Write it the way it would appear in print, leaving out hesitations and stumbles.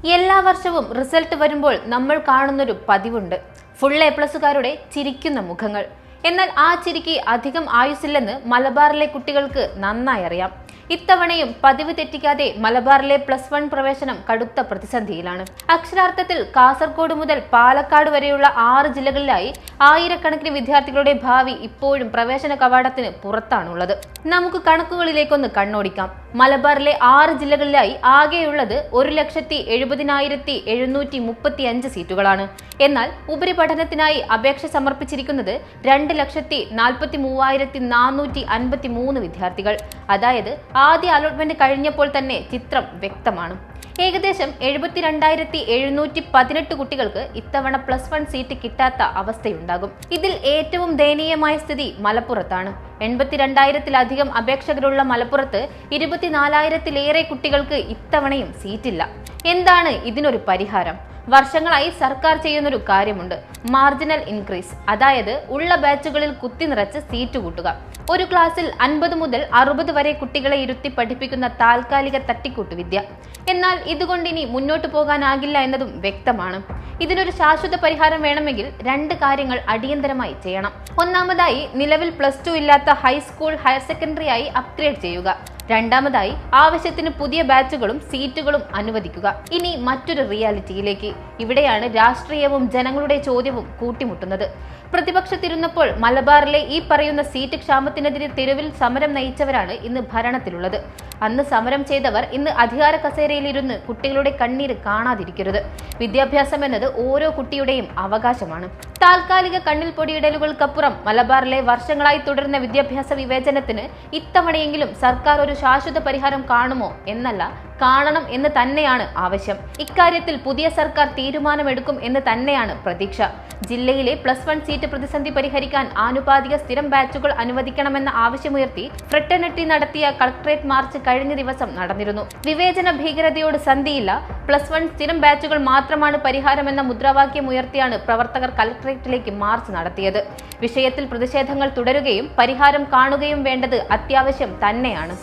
എല്ലാ വർഷവും റിസൾട്ട് വരുമ്പോൾ നമ്മൾ കാണുന്നൊരു പതിവുണ്ട്. ഫുൾ എ പ്ലസുകാരുടെ ചിരിക്കുന്ന മുഖങ്ങൾ. എന്നാൽ ആ ചിരിക്ക് അധികം ആയുസ്സില്ലെന്ന് മലബാറിലെ കുട്ടികൾക്ക് നന്നായി അറിയാം. ഇത്തവണയും പതിവ് തെറ്റിക്കാതെ മലബാറിലെ +1 പ്രവേശനം കടുത്ത പ്രതിസന്ധിയിലാണ്. അക്ഷരാർത്ഥത്തിൽ കാസർഗോഡ് മുതൽ പാലക്കാട് വരെയുള്ള 6 ജില്ലകളിലായി ആയിരക്കണക്കിന് വിദ്യാർത്ഥികളുടെ ഭാവി ഇപ്പോഴും പ്രവേശന കവാടത്തിന് പുറത്താണുള്ളത്. നമുക്ക് കണക്കുകളിലേക്കൊന്ന് കണ്ണോടിക്കാം. മലബാറിലെ 6 ജില്ലകളിലായി ആകെയുള്ളത് 1,70,735 സീറ്റുകളാണ്. എന്നാൽ ഉപരിപഠനത്തിനായി അപേക്ഷ സമർപ്പിച്ചിരിക്കുന്നത് 2,43,453 വിദ്യാർത്ഥികൾ. അതായത് ആദ്യ അലോട്ട്മെന്റ് കഴിഞ്ഞപ്പോൾ തന്നെ ചിത്രം വ്യക്തമാണ്. ഏകദേശം 72,718 കുട്ടികൾക്ക് ഇത്തവണ +1 സീറ്റ് കിട്ടാത്ത അവസ്ഥയുണ്ടാകും. ഇതിൽ ഏറ്റവും ദയനീയമായ സ്ഥിതി മലപ്പുറത്താണ്. 82,000-ലധികം അപേക്ഷകരുള്ള മലപ്പുറത്ത് 24,000-ലേറെ കുട്ടികൾക്ക് ഇത്തവണയും സീറ്റില്ല. എന്താണ് ഇതിനൊരു പരിഹാരം? വർഷങ്ങളായി സർക്കാർ ചെയ്യുന്നൊരു കാര്യമുണ്ട്. മാർജിനൽ ഇൻക്രീസ്, അതായത് ഉള്ള ബാച്ചുകളിൽ കുത്തി നിറച്ച് സീറ്റ് കൂട്ടുക. ഒരു ക്ലാസ്സിൽ 50 മുതൽ 60 വരെ കുട്ടികളെ ഇരുത്തി പഠിപ്പിക്കുന്ന താൽക്കാലിക തട്ടിക്കൂട്ട് വിദ്യ. എന്നാൽ ഇതുകൊണ്ട് ഇനി മുന്നോട്ട് പോകാനാകില്ല എന്നതും വ്യക്തമാണ്. ഇതിനൊരു ശാശ്വത പരിഹാരം വേണമെങ്കിൽ 2 കാര്യങ്ങൾ അടിയന്തരമായി ചെയ്യണം. ഒന്നാമതായി, നിലവിൽ +2 ഇല്ലാത്ത ഹൈസ്കൂൾ ഹയർ സെക്കൻഡറി ആയി അപ്ഗ്രേഡ് ചെയ്യുക. രണ്ടാമതായി, ആവശ്യത്തിന് പുതിയ ബാച്ചുകളും സീറ്റുകളും അനുവദിക്കുക. ഇനി മറ്റൊരു റിയാലിറ്റിയിലേക്ക്. ഇവിടെയാണ് രാഷ്ട്രീയവും ജനങ്ങളുടെ ചോദ്യവും കൂട്ടിമുട്ടുന്നത്. പ്രതിപക്ഷത്തിരുന്നപ്പോൾ മലബാറിലെ ഈ പറയുന്ന സീറ്റ് ക്ഷാമത്തിനെതിരെ തെരുവിൽ സമരം നയിച്ചവരാണ് ഇന്ന് ഭരണത്തിലുള്ളത്. അന്ന് സമരം ചെയ്തവർ ഇന്ന് അധികാര കസേരയിലിരുന്ന് കുട്ടികളുടെ കണ്ണീര് കാണാതിരിക്കരുത്. വിദ്യാഭ്യാസം എന്നത് ഓരോ കുട്ടിയുടെയും അവകാശമാണ്. താൽക്കാലിക കണ്ണിൽ പൊടിയിടലുകൾക്കപ്പുറം മലബാറിലെ വർഷങ്ങളായി തുടരുന്ന വിദ്യാഭ്യാസ വിവേചനത്തിന് ഇത്തവണയെങ്കിലും സർക്കാർ ഒരു ശാശ്വത പരിഹാരം കാണുമോ എന്നല്ല, കാണണം എന്ന് തന്നെയാണ് ആവശ്യം. ഇക്കാര്യത്തിൽ പുതിയ സർക്കാർ തീരുമാനമെടുക്കും എന്ന് തന്നെയാണ് പ്രതീക്ഷ. ജില്ലയിലെ +1 സീറ്റ് പ്രതിസന്ധി പരിഹരിക്കാൻ ആനുപാതിക സ്ഥിരം ബാച്ചുകൾ അനുവദിക്കണമെന്ന ആവശ്യമുയർത്തി ഫ്രട്ടേണിറ്റി നടത്തിയ കളക്ടറേറ്റ് മാർച്ച് കഴിഞ്ഞ ദിവസം നടന്നിരുന്നു. വിവേചന ഭീകരതയോട് സന്ധിയില്ല, +1 സ്ഥിരം ബാച്ചുകൾ മാത്രമാണ് പരിഹാരമെന്ന മുദ്രാവാക്യം ഉയർത്തിയാണ് പ്രവർത്തകർ കളക്ടറേറ്റിലേക്ക് മാർച്ച് നടത്തിയത്. വിഷയത്തിൽ പ്രതിഷേധങ്ങൾ തുടരുകയും പരിഹാരം കാണുകയും വേണ്ടത് അത്യാവശ്യം തന്നെയാണ്.